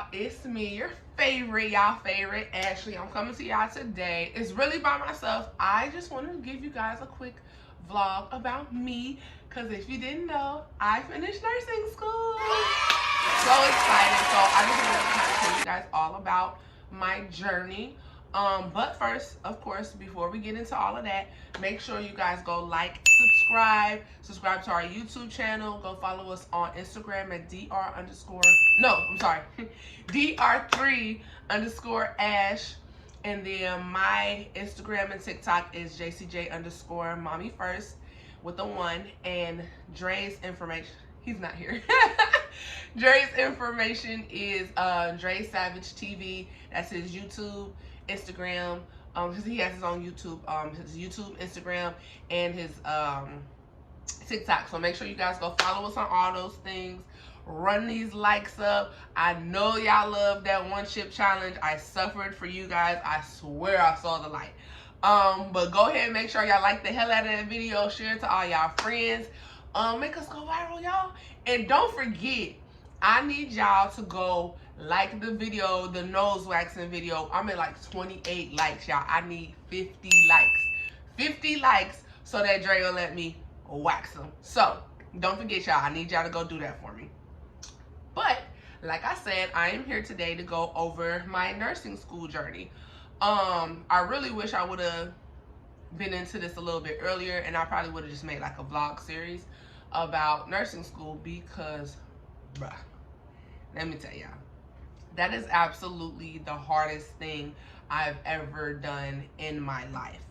y'all? It's me, your favorite, y'all favorite, Ashley. I'm coming to y'all today. It's really by myself. I just wanted to give you guys a quick vlog about me, because if you didn't know, I finished nursing school. So excited. So I just wanted to kind of tell you guys all about my journey. But first, of course, before we get into all of that, make sure you guys go like, subscribe to our YouTube channel. Go follow us on Instagram at dr3_ash. And then my Instagram and TikTok is jcj_mommy first with a 1. And Dre's information, he's not here. Dre's information is Dre Savage TV. That's his YouTube, Instagram, because he has his own YouTube, his YouTube, Instagram, and his TikTok. So make sure you guys go follow us on all those things. Run these likes up. I know y'all love that 1 chip challenge. I suffered for you guys. I swear I saw the light. But go ahead and make sure y'all like the hell out of that video. Share it to all y'all friends. Make us go viral, y'all. And don't forget, I need y'all to go like the video, the nose waxing video. I'm at like 28 likes, y'all. I need 50 likes. 50 likes so that Dre will let me wax them. So don't forget, y'all. I need y'all to go do that for me. But like I said, I am here today to go over my nursing school journey. I really wish I would have been into this a little bit earlier, and I probably would have just made like a vlog series about nursing school, because bruh, let me tell y'all, that is absolutely the hardest thing I've ever done in my life.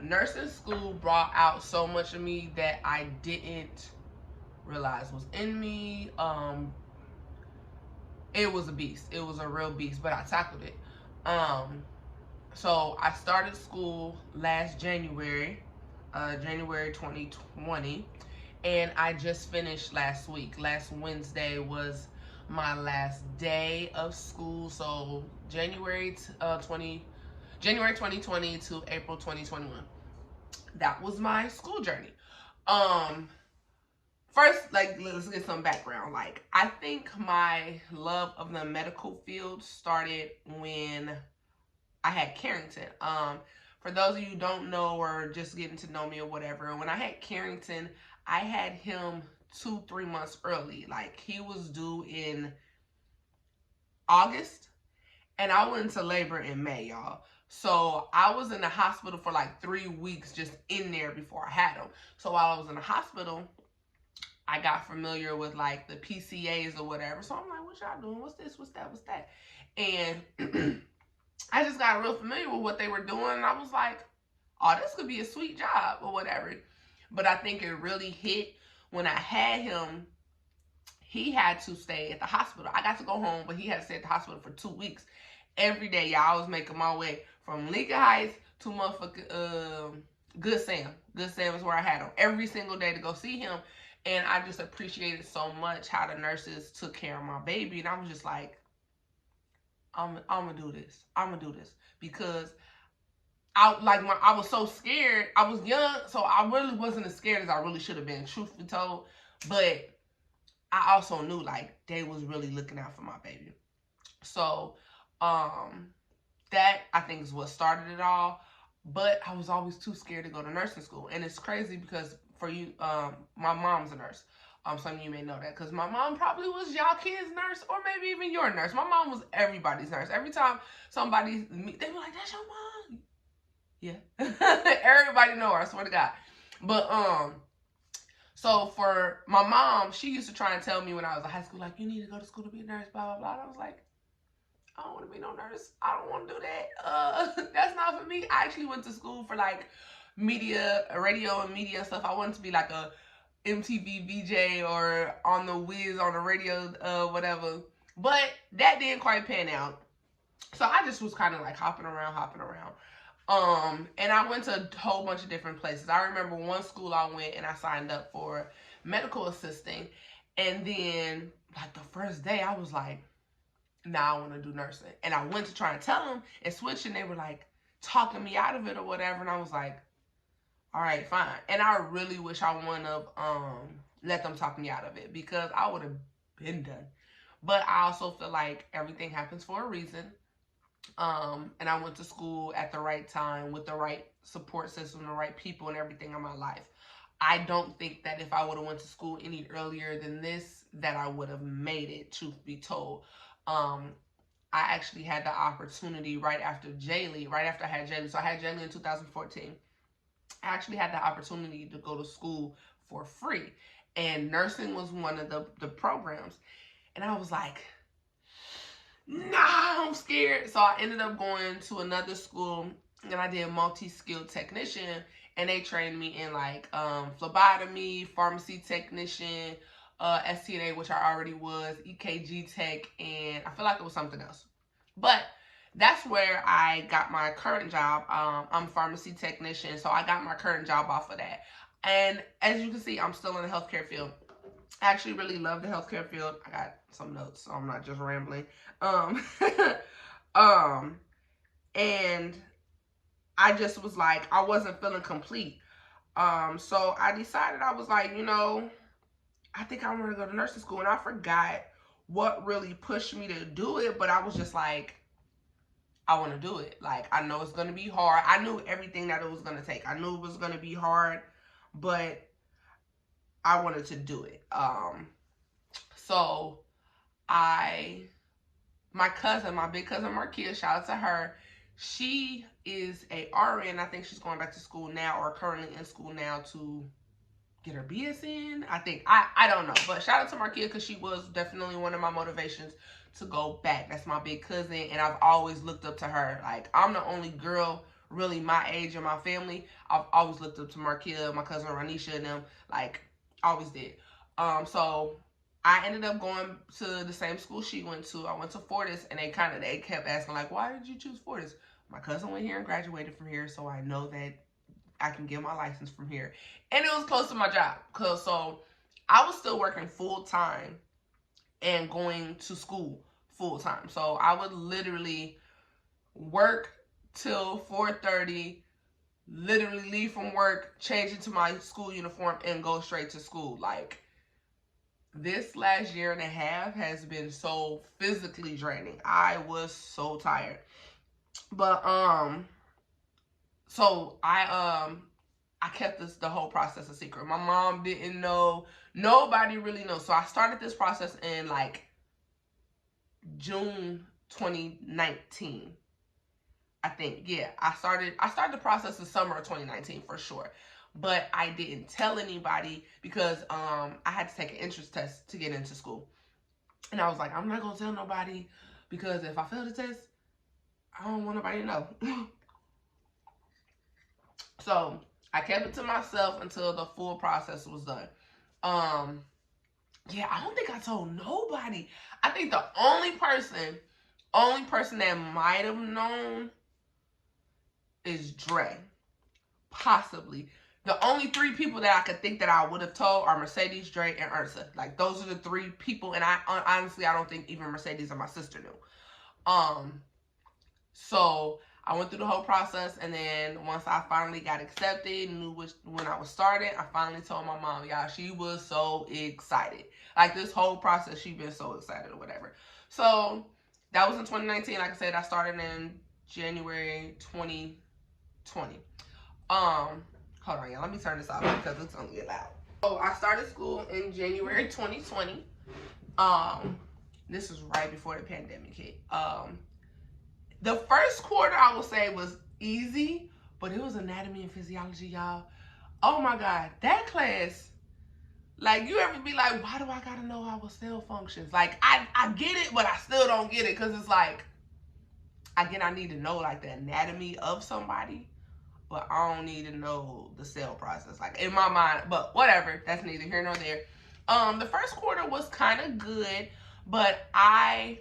Nursing school brought out so much of me that I didn't realize was in me. It was a beast. It was a real beast, but I tackled it. So I started school last January, January 2020, and I just finished last week. Last Wednesday was my last day of school. So January 2020 to April 2021. That was my school journey. First, like, let's get some background. Like, I think my love of the medical field started when I had Carrington. For those of you who don't know or just getting to know me or whatever, when I had Carrington, I had him 2-3 months early. Like, he was due in August, and I went into labor in May, y'all. So I was in the hospital for like 3 weeks just in there before I had him. So while I was in the hospital, I got familiar with like the PCAs or whatever. So I'm like, what y'all doing? What's this? What's that? What's that? And I just got real familiar with what they were doing. And I was like, oh, this could be a sweet job or whatever. But I think it really hit when I had him. He had to stay at the hospital. I got to go home, but he had to stay at the hospital for 2 weeks. Every day, y'all, I was making my way from Lincoln Heights to motherfucking Good Sam. Good Sam is where I had him every single day to go see him. And I just appreciated so much how the nurses took care of my baby. And I was just like, I'm gonna do this. I'm gonna do this. Because I was so scared. I was young, so I really wasn't as scared as I really should have been, truth be told. But I also knew like they was really looking out for my baby. So that I think is what started it all. But I was always too scared to go to nursing school. And it's crazy because for you, my mom's a nurse. Some of you may know that because my mom probably was y'all kids' nurse, or maybe even your nurse. My mom was everybody's nurse. Every time somebody meet, they be like, "That's your mom." Yeah, everybody know her. I swear to God. But so for my mom, she used to try and tell me when I was in high school, like, you need to go to school to be a nurse, blah blah blah. And I was like, I don't want to be no nurse. I don't want to do that. That's not for me. I actually went to school for like media, radio and media stuff. I wanted to be like a MTV VJ or on the Wiz on the radio, whatever. But that didn't quite pan out. So I just was kind of like hopping around. And I went to a whole bunch of different places. I remember one school I went and I signed up for medical assisting. And then like the first day I was like, nah, I want to do nursing. And I went to try and tell them and switch, and they were like talking me out of it or whatever. And I was like, all right, fine. And I really wish I wouldn't have let them talk me out of it, because I would have been done. But I also feel like everything happens for a reason. And I went to school at the right time with the right support system, the right people, and everything in my life. I don't think that if I would have went to school any earlier than this, that I would have made it, truth be told. I actually had the opportunity right after Jaylee, right after I had Jaylee. So I had Jaylee in 2014. I actually had the opportunity to go to school for free. And nursing was one of the programs. And I was like, nah, I'm scared. So I ended up going to another school and I did multi-skilled technician. And they trained me in like phlebotomy, pharmacy technician, STNA, which I already was, EKG tech, and I feel like it was something else. But that's where I got my current job. I'm a pharmacy technician, so I got my current job off of that. And as you can see, I'm still in the healthcare field. I actually really love the healthcare field. I got some notes, so I'm not just rambling. And I just was like, I wasn't feeling complete. So I decided, I was like, you know, I think I'm gonna go to nursing school. And I forgot what really pushed me to do it, but I was just like, I want to do it. Like, I know it's gonna be hard. I knew everything that it was gonna take. I knew it was gonna be hard, but I wanted to do it. So my cousin, my big cousin Markia, shout out to her. She is a RN. I think she's going back to school now, or currently in school now, to get her BS in. I don't know. But shout out to Markia, because she was definitely one of my motivations to go back. That's my big cousin, and I've always looked up to her. Like, I'm the only girl really my age in my family. I've always looked up to Markia, my cousin Ranisha, and them. Like, always did. So I ended up going to the same school she went to. I went to Fortis, and they kept asking, like, why did you choose Fortis? My cousin went here and graduated from here, so I know that I can get my license from here. And it was close to my job. So I was still working full time and going to school full time. So I would literally work till 4:30, literally leave from work, change into my school uniform, and go straight to school. Like, this last year and a half has been so physically draining. I was so tired. But so I kept the whole process a secret. My mom didn't know. Nobody really knows. So I started this process in like June 2019. I think. Yeah, I started the process the summer of 2019 for sure. But I didn't tell anybody because I had to take an entrance test to get into school. And I was like, I'm not going to tell nobody, because if I fail the test, I don't want nobody to know. So I kept it to myself until the full process was done. Yeah, I don't think I told nobody. I think the only person that might have known is Dre. Possibly. The only 3 people that I could think that I would have told are Mercedes, Dre, and Ursa. Like, those are the 3 people, and honestly, I don't think even Mercedes and my sister knew. So I went through the whole process, and then once I finally got accepted, knew when I was starting, I finally told my mom. Y'all, she was so excited. Like, this whole process, she been so excited or whatever. So that was in 2019. Like I said, I started in January 2020. Hold on, y'all. Let me turn this off because it's gonna get loud. So I started school in January 2020. This was right before the pandemic hit. The first quarter, I would say, was easy, but it was anatomy and physiology, y'all. Oh my God, that class, like, you ever be like, why do I gotta know how a cell functions? Like, I get it, but I still don't get it, because it's like, again, I need to know, like, the anatomy of somebody, but I don't need to know the cell process, like, in my mind. But whatever, that's neither here nor there. The first quarter was kind of good, but I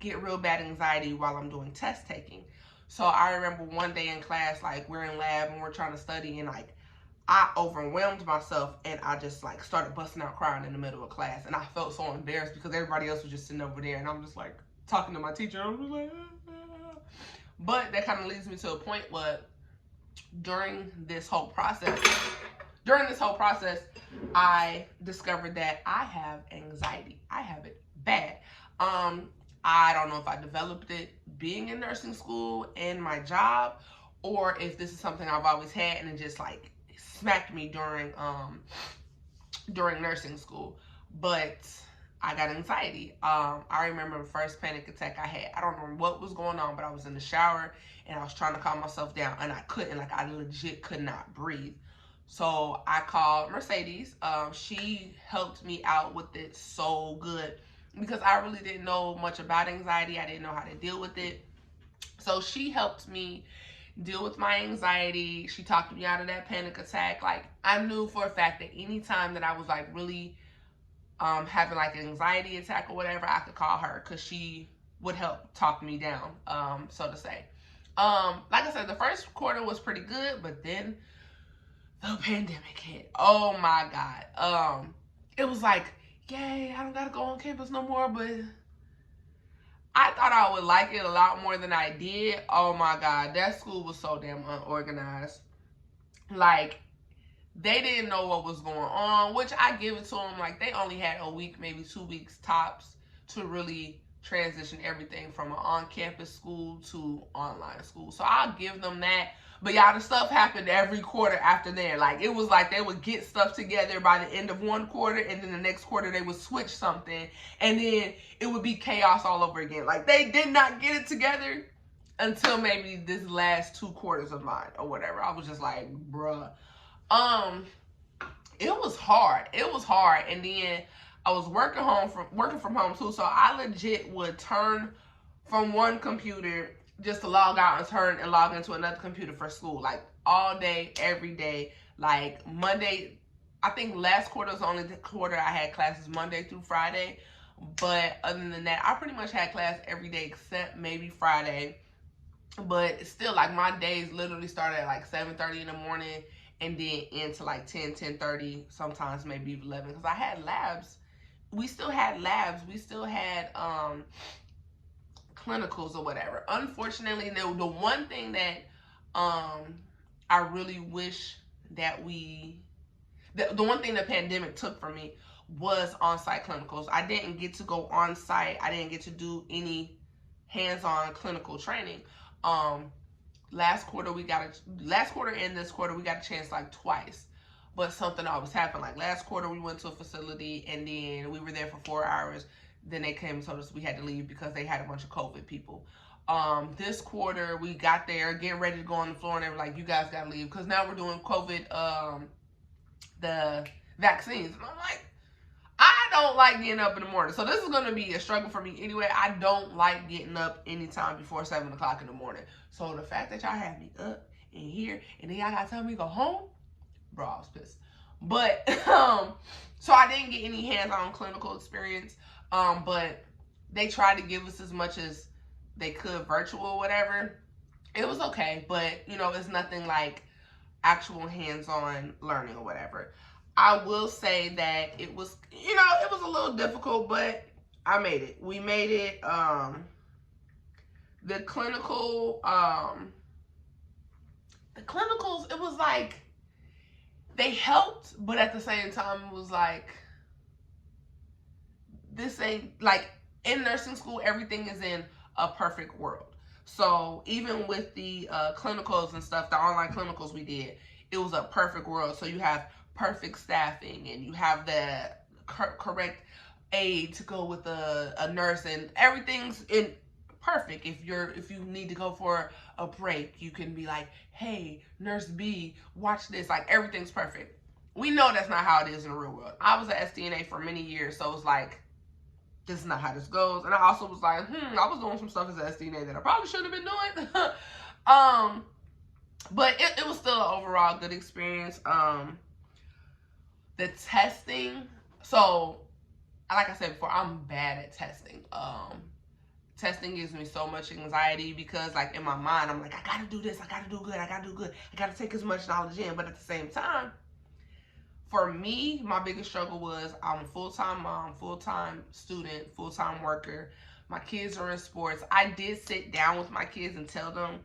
get real bad anxiety while I'm doing test taking. So I remember one day in class, like, we're in lab and we're trying to study, and like, I overwhelmed myself, and I just like started busting out crying in the middle of class, and I felt so embarrassed because everybody else was just sitting over there, and I'm just like talking to my teacher. I was like, ah. But that kind of leads me to a point where during this whole process, I discovered that I have anxiety. I have it bad. I don't know if I developed it being in nursing school and my job, or if this is something I've always had and it just like smacked me during nursing school. But I got anxiety. I remember the first panic attack I had. I don't know what was going on, but I was in the shower and I was trying to calm myself down and I couldn't. Like, I legit could not breathe. So I called Mercedes. She helped me out with it so good because I really didn't know much about anxiety. I didn't know how to deal with it. So she helped me deal with my anxiety. She talked me out of that panic attack. Like, I knew for a fact that anytime that I was like really having like an anxiety attack or whatever, I could call her because she would help talk me down, so to say. Like I said, the first quarter was pretty good, but then the pandemic hit. Oh my God. It was like, yay, I don't gotta go on campus no more, but I thought I would like it a lot more than I did. Oh my God, that school was so damn unorganized. Like, they didn't know what was going on, which I give it to them. Like, they only had a week, maybe 2 weeks tops to really transition everything from an on-campus school to online school. So I'll give them that. But y'all, the stuff happened every quarter after there. Like, it was like they would get stuff together by the end of one quarter, and then the next quarter they would switch something, and then it would be chaos all over again. Like, they did not get it together until maybe this last 2 quarters of mine or whatever. I was just like, bruh. It was hard. It was hard. And then I was working from home too. So I legit would turn from one computer just to log out and turn and log into another computer for school. Like, all day, every day. Like, Monday, I think last quarter was only the quarter I had classes Monday through Friday. But other than that, I pretty much had class every day except maybe Friday. But still, like, my days literally started at like 7:30 in the morning and then into like 10:30, sometimes maybe 11, because I had labs. We still had labs. We still had clinicals or whatever. Unfortunately, the one thing that I really wish that the one thing the pandemic took from me was on-site clinicals. I didn't get to go on-site. I didn't get to do any hands-on clinical training. Last quarter and this quarter we got a chance like twice, but something always happened. Like, last quarter we went to a facility and then we were there for 4 hours. Then they came and told us we had to leave because they had a bunch of COVID people. This quarter we got there getting ready to go on the floor and they were like, you guys gotta leave because now we're doing COVID, the vaccines. And I'm like, I don't like getting up in the morning. So this is going to be a struggle for me anyway. I don't like getting up anytime before 7 o'clock in the morning. So the fact that y'all have me up in here and then y'all got to tell me to go home, bro, I was pissed. But, so I didn't get any hands-on clinical experience. But they tried to give us as much as they could virtual or whatever. It was okay. But, you know, it's nothing like actual hands-on learning or whatever. I will say that it was, you know, it was a little difficult, but I made it. We made it. The clinicals, it was like, they helped, but at the same time, it was like, this ain't, like, in nursing school, everything is in a perfect world. So even with the clinicals and stuff, the online clinicals we did, it was a perfect world. So you have perfect staffing and you have the correct aid to go with a nurse, and everything's in perfect. If you need to go for a break, you can be like, hey, nurse B, watch this. Like, everything's perfect. We know that's not how it is in the real world. I was at SDNA for many years, so it's like, this is not how this goes. And I also was like, I was doing some stuff as an SDNA that I probably shouldn't have been doing. But it was still an overall good experience. The testing, so like I said before, I'm bad at testing. Testing gives me so much anxiety because, like, in my mind, I'm like, I gotta do this, I gotta do good, I gotta take as much knowledge in. But at the same time, for me, my biggest struggle was I'm a full-time mom, full-time student, full-time worker. My kids are in sports. I did sit down with my kids and tell them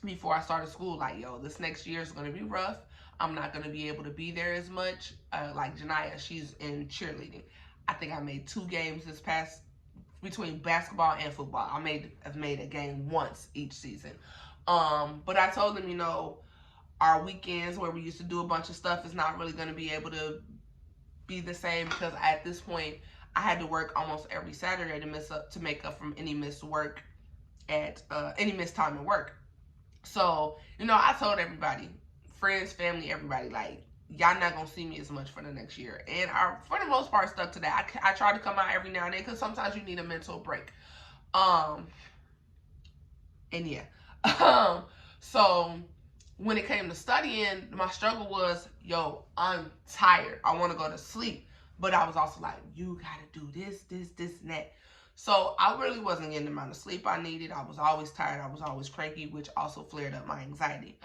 before I started school, like, yo, this next year is going to be rough. I'm not going to be able to be there as much. Like Janiyah, she's in cheerleading. I think I made 2 games this past between basketball and football. I've made a game once each season. But I told them, you know, our weekends where we used to do a bunch of stuff is not really going to be able to be the same, because at this point I had to work almost every Saturday to make up from any missed work at any missed time at work. So, you know, I told everybody, friends, family, everybody, like, y'all not gonna see me as much for the next year. And I, for the most part, stuck to that. I try to come out every now and then, because sometimes you need a mental break. And yeah. So when it came to studying, my struggle was, yo, I'm tired. I want to go to sleep. But I was also like, you got to do this, and that. So I really wasn't getting the amount of sleep I needed. I was always tired. I was always cranky, which also flared up my anxiety.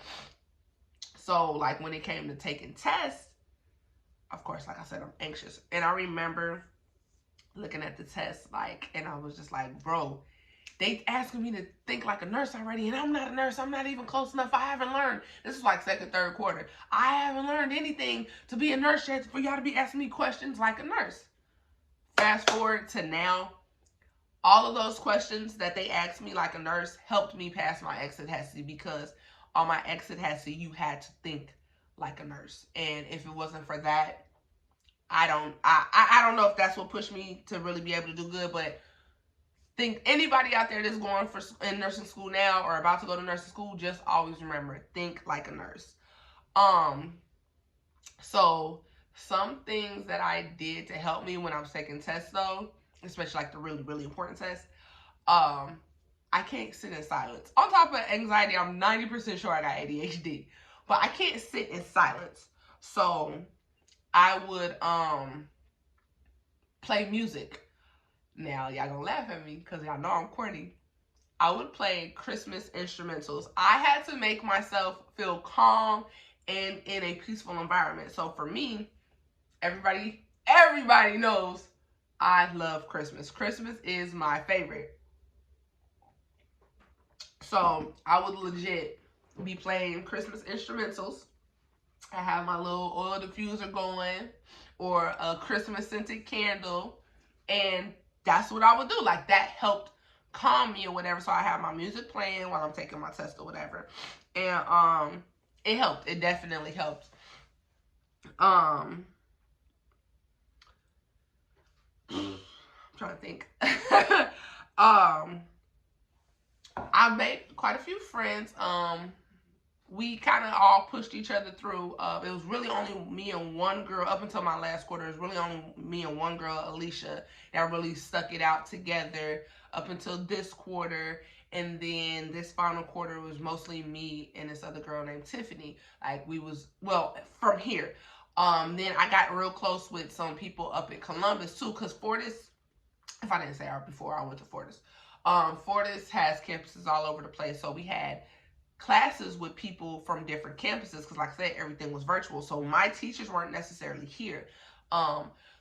So, like, when it came to taking tests, of course, like I said, I'm anxious. And I remember looking at the test, like, and I was just like, bro, they asking me to think like a nurse already, and I'm not a nurse. I'm not even close enough. I haven't learned. This is like second, third quarter. I haven't learned anything to be a nurse yet for y'all to be asking me questions like a nurse. Fast forward to now, all of those questions that they asked me like a nurse helped me pass my exit HESI, because on my exit HESI, you had to think like a nurse. And if it wasn't for that, I don't know if that's what pushed me to really be able to do good, but think anybody out there that's going in nursing school now or about to go to nursing school, just always remember, think like a nurse. So some things that I did to help me when I was taking tests, though, especially like the really, really important tests, I can't sit in silence. On top of anxiety, I'm 90% sure I got ADHD, but I can't sit in silence. So I would play music. Now, y'all gonna laugh at me because y'all know I'm corny. I would play Christmas instrumentals. I had to make myself feel calm and in a peaceful environment. So for me, everybody knows I love Christmas. Christmas is my favorite. So I would legit be playing Christmas instrumentals. I have my little oil diffuser going, or a Christmas scented candle, and that's what I would do. Like, that helped calm me or whatever. So I have my music playing while I'm taking my test or whatever. And it helped. It definitely helped. I'm trying to think. I made quite a few friends. We kind of all pushed each other through. It was really only me and one girl up until my last quarter. It was really only me and one girl, Alicia, that really stuck it out together up until this quarter. And then this final quarter was mostly me and this other girl named Tiffany. Like, we was, well, from here. Then I got real close with some people up in Columbus too, because Fortis, if I didn't say it before, I went to Fortis. Fortis has campuses all over the place. So we had classes with people from different campuses, because like I said, everything was virtual, so my teachers weren't necessarily here.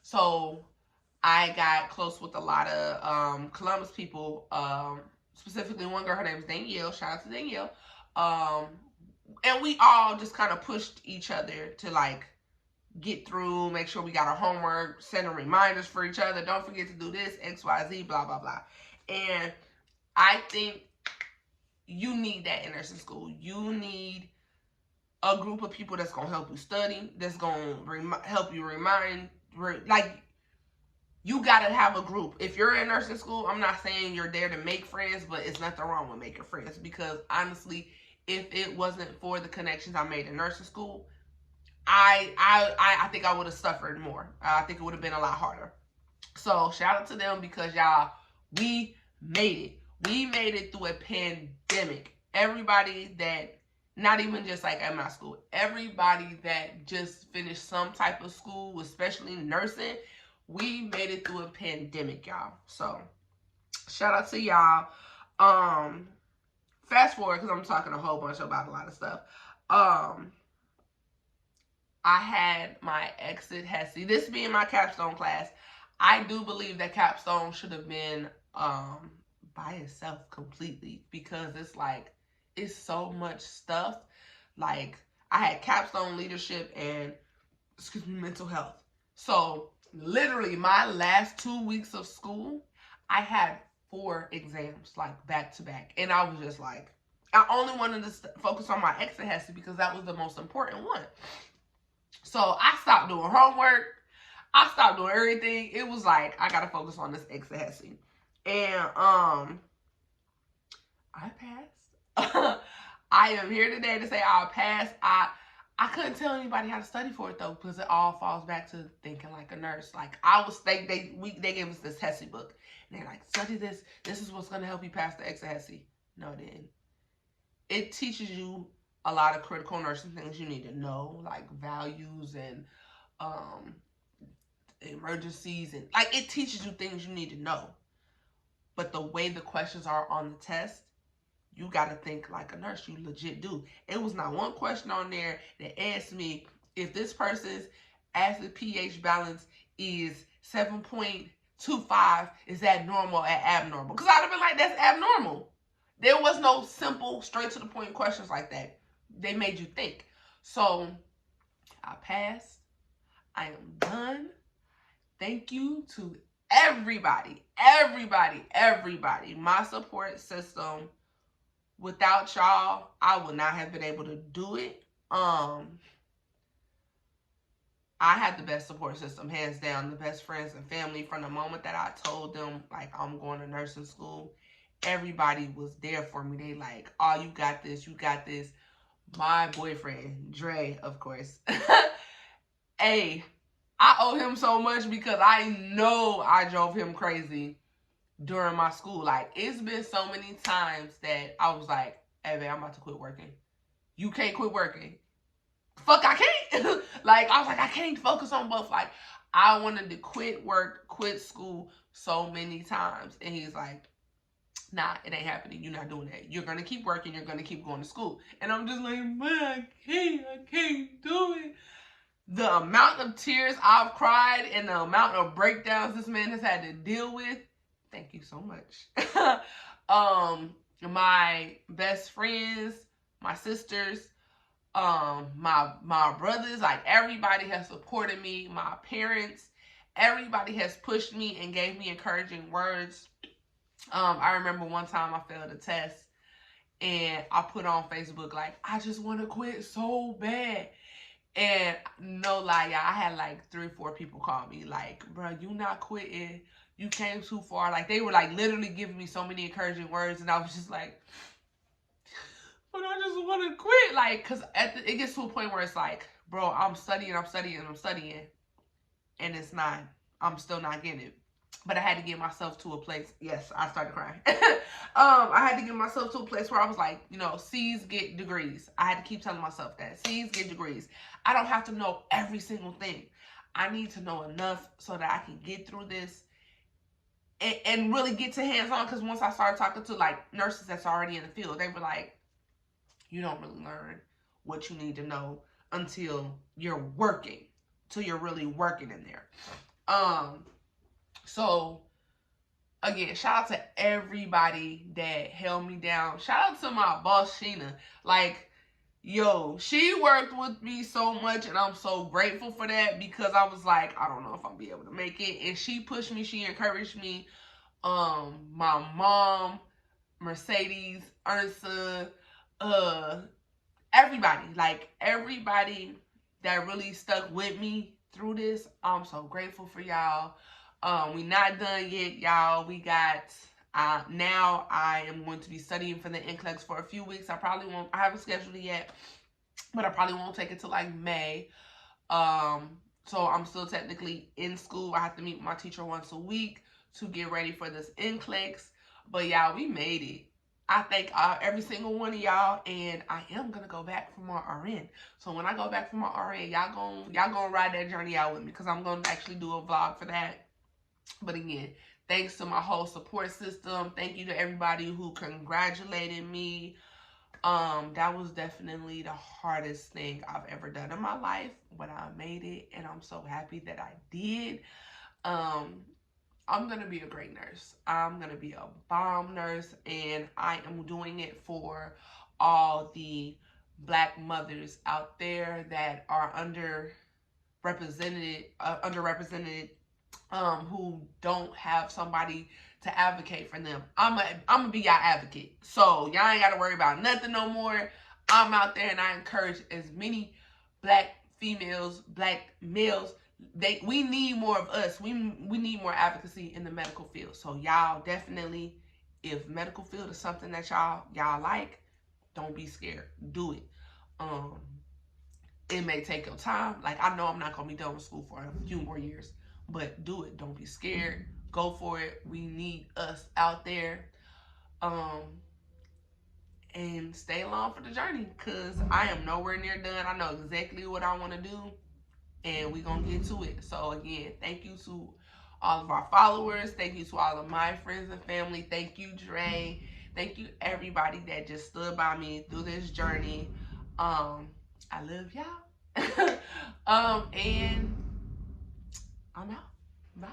So I got close with a lot of Columbus people, specifically one girl, her name is Danielle. Shout out to Danielle. And we all just kind of pushed each other to, like, get through, make sure we got our homework, sending reminders for each other, don't forget to do this, XYZ, blah blah blah. And I think you need that in nursing school. You need a group of people that's going to help you study, that's going to help you like, you got to have a group. If you're in nursing school, I'm not saying you're there to make friends, but it's nothing wrong with making friends, because honestly, if it wasn't for the connections I made in nursing school, I think I would have suffered more. I think it would have been a lot harder. So shout out to them, because y'all, we made it. We made it through a pandemic. Everybody that, not even just like at my school, everybody that just finished some type of school, especially nursing, we made it through a pandemic, y'all. So shout out to y'all. Fast forward, because I'm talking a whole bunch about a lot of stuff. I had my exit HESI. This being my capstone class, I do believe that capstone should have been by itself completely, because it's like, it's so much stuff. Like, I had capstone leadership and, mental health. So literally my last 2 weeks of school, I had 4 exams like back to back, and I was just like, I only wanted to focus on my ex because that was the most important one. So I stopped doing homework. I stopped doing everything. It was like I gotta focus on this ex, and I passed. I am here today to say I passed. I couldn't tell anybody how to study for it though, because it all falls back to thinking like a nurse. Like I was, they gave us this HESI book, and they're like, study this. This is what's gonna help you pass the HESI. No, it didn't. It teaches you a lot of critical nursing things you need to know, like values and emergencies, and like it teaches you things you need to know. But the way the questions are on the test, you got to think like a nurse. You legit do. It was not one question on there that asked me if this person's acid pH balance is 7.25, is that normal or abnormal? Because I'd have been like, that's abnormal. There was no simple, straight to the point questions like that. They made you think. So I passed. I am done. Thank you to everybody. My support system. Without y'all, I would not have been able to do it. I had the best support system, hands down, the best friends and family. From the moment that I told them, like, I'm going to nursing school, everybody was there for me. They like, oh, you got this, you got this. My boyfriend, Dre, of course. Hey, I owe him so much because I know I drove him crazy during my school. Like, it's been so many times that I was like, hey, man, I'm about to quit working. You can't quit working. Fuck, I can't. Like, I was like, I can't focus on both. Like, I wanted to quit work, quit school so many times. And he's like, nah, it ain't happening. You're not doing that. You're going to keep working. You're going to keep going to school. And I'm just like, man, I can't do it. The amount of tears I've cried and the amount of breakdowns this man has had to deal with, thank you so much. My best friends, my sisters, my brothers, like everybody has supported me. My parents, everybody has pushed me and gave me encouraging words. I remember one time I failed a test and I put on Facebook like, I just want to quit so bad. And no lie, y'all, I had like 3 or 4 people call me like, bro, you not quitting. You came too far. Like, they were like literally giving me so many encouraging words, and I was just like, but I just want to quit. Like, because it gets to a point where it's like, bro, I'm studying, and it's not, I'm still not getting it. But I had to get myself to a place. Yes, I started crying. I had to get myself to a place where I was like, you know, C's get degrees. I had to keep telling myself that. C's get degrees. I don't have to know every single thing. I need to know enough so that I can get through this and really get to hands-on. Because once I started talking to, like, nurses that's already in the field, they were like, you don't really learn what you need to know until you're working. Until you're really working in there. So, again, shout out to everybody that held me down. Shout out to my boss, Sheena. Like, yo, she worked with me so much, and I'm so grateful for that, because I was like, I don't know if I'll be able to make it. And she pushed me. She encouraged me. My mom, Mercedes, Ursa, everybody. Like, everybody that really stuck with me through this, I'm so grateful for y'all. We not done yet, y'all. We got, now I am going to be studying for the NCLEX for a few weeks. I haven't scheduled it yet, but I probably won't take it till like May. So I'm still technically in school. I have to meet with my teacher once a week to get ready for this NCLEX. But y'all, we made it. I thank every single one of y'all, and I am gonna go back for my RN. So when I go back for my RN, y'all gonna ride that journey out with me, because I'm gonna actually do a vlog for that. But again, thanks to my whole support system. Thank you to everybody who congratulated me. That was definitely the hardest thing I've ever done in my life, but I made it, and I'm so happy that I did. I'm gonna be a great nurse. I'm gonna be a bomb nurse, and I am doing it for all the Black mothers out there that are underrepresented who don't have somebody to advocate for them. I'm gonna be y'all advocate. So y'all ain't gotta worry about nothing no more. I'm out there and I encourage as many black females, black males. We need more of us. We need more advocacy in the medical field. So y'all definitely, if medical field is something that y'all like, don't be scared. Do it. It may take your time. Like, I know I'm not gonna be done with school for a few more years, but do it. Don't be scared. Go for it. We need us out there. And stay along for the journey, because I am nowhere near done. I know exactly what I want to do, and we're gonna get to it. So again, thank you to all of our followers. Thank you to all of my friends and family. Thank you, Dre. Thank you, everybody that just stood by me through this journey. I love y'all. And I'm out. Bye.